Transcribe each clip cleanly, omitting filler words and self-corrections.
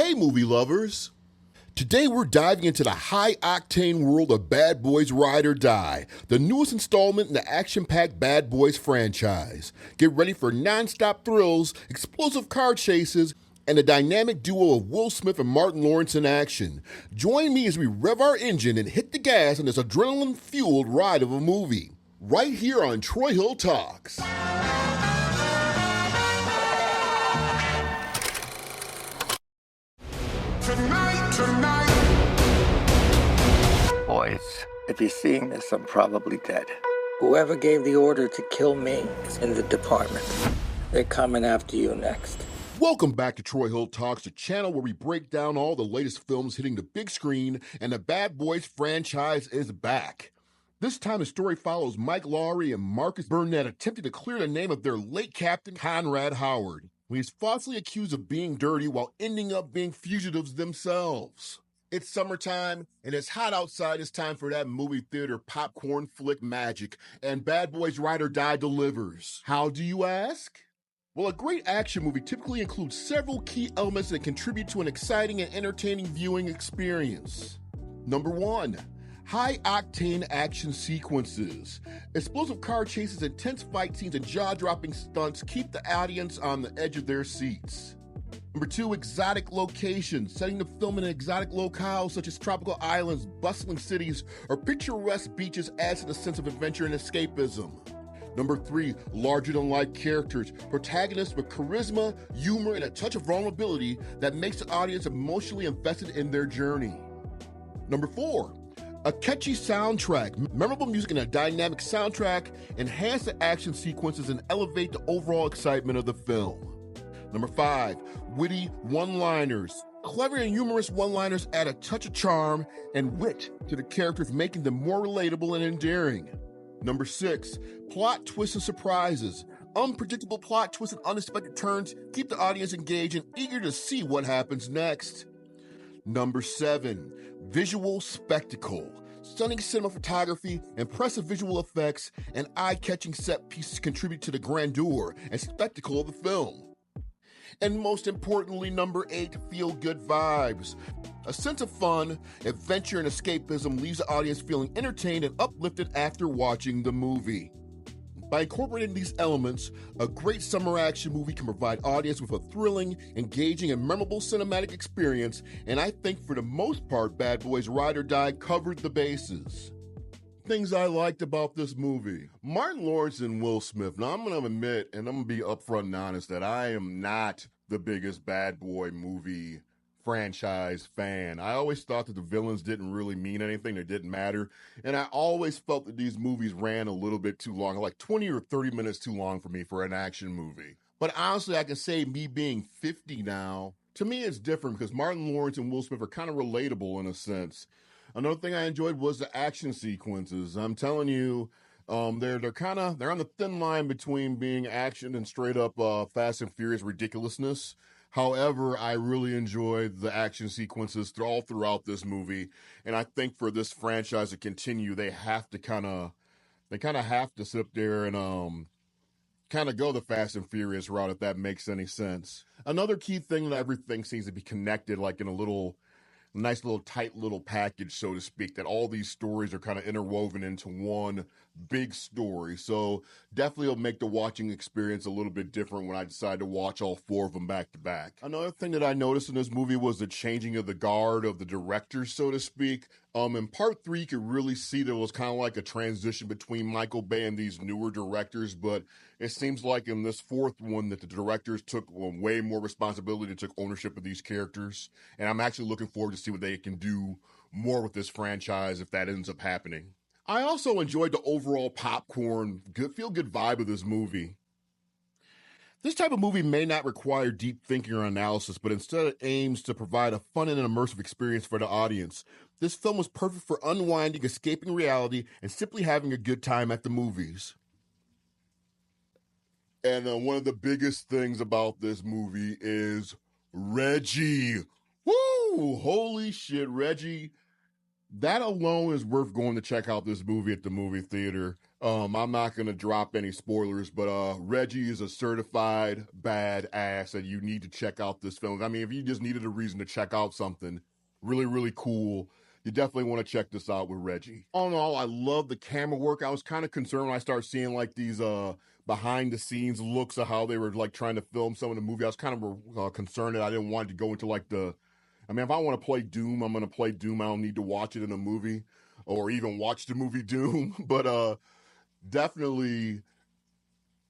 Hey movie lovers! Today we're diving into the high-octane world of Bad Boys Ride or Die, the newest installment in the action-packed Bad Boys franchise. Get ready for non-stop thrills, explosive car chases, and the dynamic duo of Will Smith and Martin Lawrence in action. Join me as we rev our engine and hit the gas on this adrenaline-fueled ride of a movie. Right here on Troy Hill Talks. Tonight. Boys, if you're seeing this, I'm probably dead. Whoever gave the order to kill me is in the department. They're coming after you next. Welcome back to Troy Hill Talks, the channel where we break down all the latest films hitting the big screen, and the Bad Boys franchise is back. This time the story follows Mike Lowry and Marcus Burnett attempting to clear the name of their late captain, Conrad Howard, when he's falsely accused of being dirty while ending up being fugitives themselves. It's summertime, and it's hot outside. It's time for that movie theater popcorn flick magic, and Bad Boys Ride or Die delivers. How do you ask? Well, a great action movie typically includes several key elements that contribute to an exciting and entertaining viewing experience. Number 1. High-octane action sequences. Explosive car chases, intense fight scenes, and jaw-dropping stunts keep the audience on the edge of their seats. Number 2, exotic locations. Setting the film in exotic locales such as tropical islands, bustling cities, or picturesque beaches adds to the sense of adventure and escapism. Number 3, larger-than-life characters. Protagonists with charisma, humor, and a touch of vulnerability that makes the audience emotionally invested in their journey. Number 4, a catchy soundtrack. Memorable music and a dynamic soundtrack enhance the action sequences and elevate the overall excitement of the film. Number 5, witty one-liners. Clever and humorous one-liners add a touch of charm and wit to the characters, making them more relatable and endearing. Number 6, plot twists and surprises. Unpredictable plot twists and unexpected turns keep the audience engaged and eager to see what happens next. Number 7, visual spectacle. Stunning cinematography, impressive visual effects, and eye-catching set pieces contribute to the grandeur and spectacle of the film. And most importantly, number 8, feel-good vibes. A sense of fun, adventure, and escapism leaves the audience feeling entertained and uplifted after watching the movie. By incorporating these elements, a great summer action movie can provide audience with a thrilling, engaging, and memorable cinematic experience, and I think for the most part, Bad Boys Ride or Die covered the bases. Things I liked about this movie. Martin Lawrence and Will Smith. Now, I'm going to admit, and I'm going to be upfront and honest, that I am not the biggest Bad Boy movie franchise fan. I always thought that the villains didn't really mean anything, they didn't matter, and I always felt that these movies ran a little bit too long, like 20 or 30 minutes too long for me for an action movie. But honestly, I can say me being 50 now, to me it's different because Martin Lawrence and Will Smith are kind of relatable in a sense. Another thing I enjoyed was the action sequences. I'm telling you, they're on the thin line between being action and straight up Fast and Furious ridiculousness. However, I really enjoyed the action sequences all throughout this movie, and I think for this franchise to continue, they kind of have to sit there and kind of go the Fast and Furious route, if that makes any sense. Another key thing that everything seems to be connected, like in a nice little tight little package, so to speak, that all these stories are kind of interwoven into one big story. So definitely it'll make the watching experience a little bit different when I decide to watch all 4 of them back to back. Another thing that I noticed in this movie was the changing of the guard of the directors, so to speak. In part 3, you could really see there was kind of like a transition between Michael Bay and these newer directors, but it seems like in this 4th one that the directors took way more responsibility and took ownership of these characters, and I'm actually looking forward to see what they can do more with this franchise if that ends up happening. I also enjoyed the overall popcorn, feel-good vibe of this movie. This type of movie may not require deep thinking or analysis, but instead it aims to provide a fun and immersive experience for the audience. This film was perfect for unwinding, escaping reality, and simply having a good time at the movies. And one of the biggest things about this movie is Reggie. Woo! Holy shit, Reggie. That alone is worth going to check out this movie at the movie theater. I'm not going to drop any spoilers, but Reggie is a certified badass, and you need to check out this film. I mean, if you just needed a reason to check out something really, really cool, you definitely want to check this out with Reggie. All in all, I love the camera work. I was kind of concerned when I started seeing like these behind the scenes looks of how they were like trying to film some of the movie. I was kind of concerned that I didn't want to go into like I mean, if I want to play Doom, I'm going to play Doom. I don't need to watch it in a movie or even watch the movie Doom. But definitely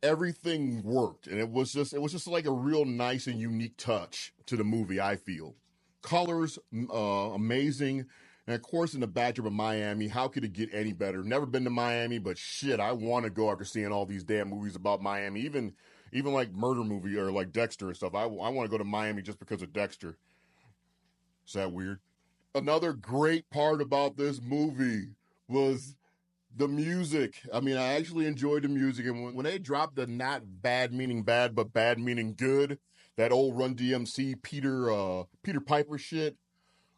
everything worked. And it was just like a real nice and unique touch to the movie, I feel. Colors, amazing. And of course, in the backdrop of Miami, how could it get any better? Never been to Miami, but shit, I want to go after seeing all these damn movies about Miami. Even like murder movie or like Dexter and stuff. I want to go to Miami just because of Dexter. Is that weird? Another great part about this movie was the music. I mean, I actually enjoyed the music. And when they dropped the not bad meaning bad, but bad meaning good, that old Run DMC Peter Piper shit,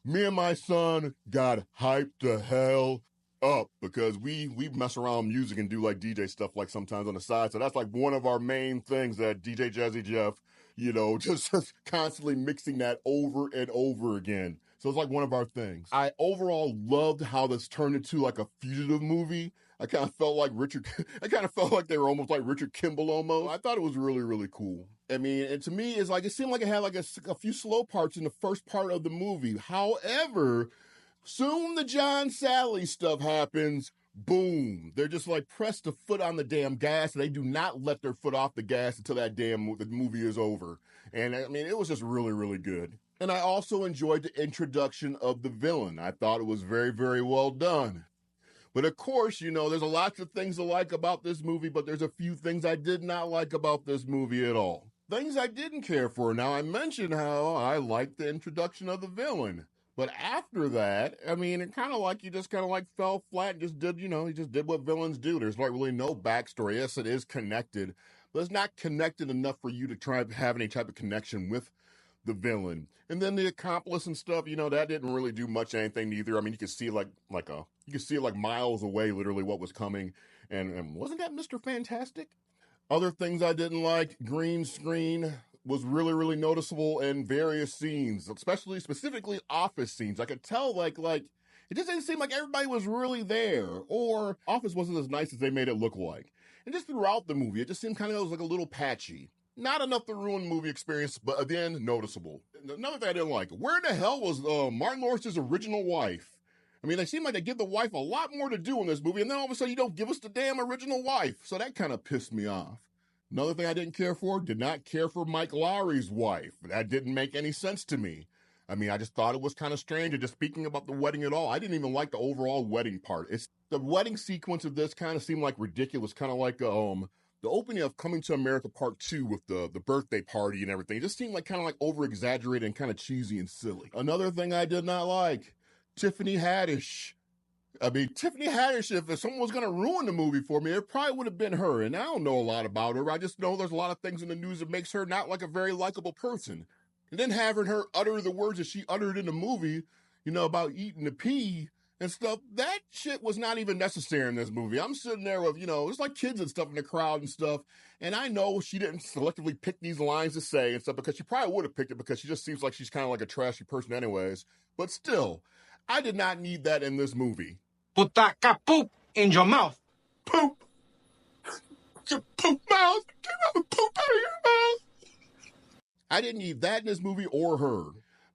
me and my son got hyped the hell up because we mess around with music and do like DJ stuff like sometimes on the side. So that's like one of our main things that DJ Jazzy Jeff, just constantly mixing that over and over again. So it's like one of our things. I overall loved how this turned into like a fugitive movie. I kind of felt like they were almost like Richard Kimball almost. I thought it was really, really cool. I mean, and to me, it seemed like it had like a few slow parts in the first part of the movie. However, soon the John Sally stuff happens. Boom. They're just like press the foot on the damn gas. They do not let their foot off the gas until the movie is over. And I mean, it was just really, really good. And I also enjoyed the introduction of the villain. I thought it was very, very well done. But of course, there's a lot of things to like about this movie, but there's a few things I did not like about this movie at all. Things I didn't care for. Now, I mentioned how I liked the introduction of the villain. But after that, I mean, it kind of like you just kind of like fell flat and just did, he just did what villains do. There's like really no backstory. Yes, it is connected, but it's not connected enough for you to try to have any type of connection with the villain. And then the accomplice and stuff, that didn't really do much anything either. I mean, you could see you could see like miles away, literally what was coming. And wasn't that Mr. Fantastic? Other things I didn't like, green screen was really, really noticeable in various scenes, specifically office scenes. I could tell like it just didn't seem like everybody was really there, or office wasn't as nice as they made it look like. And just throughout the movie, it just seemed kind of like a little patchy. Not enough to ruin movie experience, but again, noticeable. Another thing I didn't like, where the hell was Martin Lawrence's original wife? I mean, they seem like they give the wife a lot more to do in this movie, and then all of a sudden you don't give us the damn original wife. So that kind of pissed me off. Another thing I did not care for Mike Lowry's wife. That didn't make any sense to me. I mean, I just thought it was kind of strange. And just speaking about the wedding at all, I didn't even like the overall wedding part. The wedding sequence of this kind of seemed like ridiculous, kind of like the opening of Coming to America Part 2 with the birthday party and everything. It just seemed like kind of like over-exaggerated and kind of cheesy and silly. Another thing I did not like, Tiffany Haddish. I mean, Tiffany Haddish, if someone was going to ruin the movie for me, it probably would have been her. And I don't know a lot about her. I just know there's a lot of things in the news that makes her not like a very likable person. And then having her utter the words that she uttered in the movie, about eating the pea and stuff, that shit was not even necessary in this movie. I'm sitting there with, it's like kids and stuff in the crowd and stuff. And I know she didn't selectively pick these lines to say and stuff because she probably would have picked it because she just seems like she's kind of like a trashy person anyways. But still, I did not need that in this movie. Put that cat poop in your mouth. Poop. Your poop mouth. Get out poop out of your mouth. I didn't need that in this movie or her.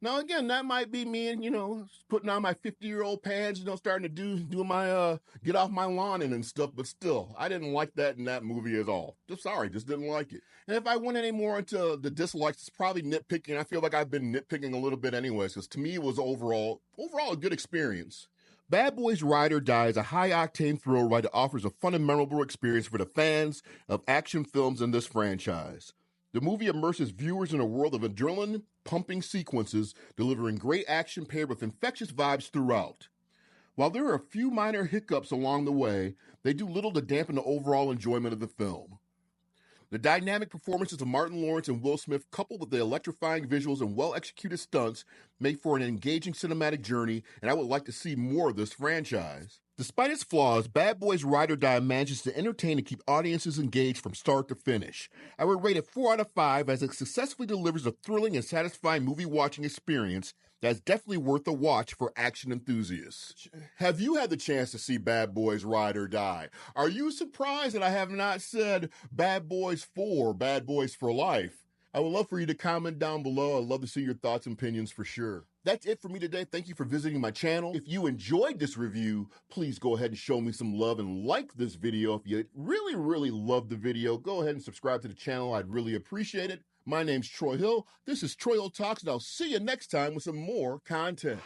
Now, again, that might be me and, putting on my 50-year-old pants, starting to do my, get off my lawn and stuff. But still, I didn't like that in that movie at all. Just didn't like it. And if I went any more into the dislikes, it's probably nitpicking. I feel like I've been nitpicking a little bit anyways, because to me, it was overall a good experience. Bad Boys Ride or Die is a high-octane thrill ride that offers a fun and memorable experience for the fans of action films in this franchise. The movie immerses viewers in a world of adrenaline-pumping sequences, delivering great action paired with infectious vibes throughout. While there are a few minor hiccups along the way, they do little to dampen the overall enjoyment of the film. The dynamic performances of Martin Lawrence and Will Smith, coupled with the electrifying visuals and well-executed stunts, make for an engaging cinematic journey, and I would like to see more of this franchise. Despite its flaws, Bad Boys Ride or Die manages to entertain and keep audiences engaged from start to finish. I would rate it 4 out of 5 as it successfully delivers a thrilling and satisfying movie-watching experience that's definitely worth a watch for action enthusiasts. Have you had the chance to see Bad Boys Ride or Die? Are you surprised that I have not said Bad Boys 4, Bad Boys for Life? I would love for you to comment down below. I'd love to see your thoughts and opinions for sure. That's it for me today. Thank you for visiting my channel. If you enjoyed this review, please go ahead and show me some love and like this video. If you really loved the video, go ahead and subscribe to the channel. I'd really appreciate it. My name's Troy Hill. This is Troy Hill Talks, and I'll see you next time with some more content.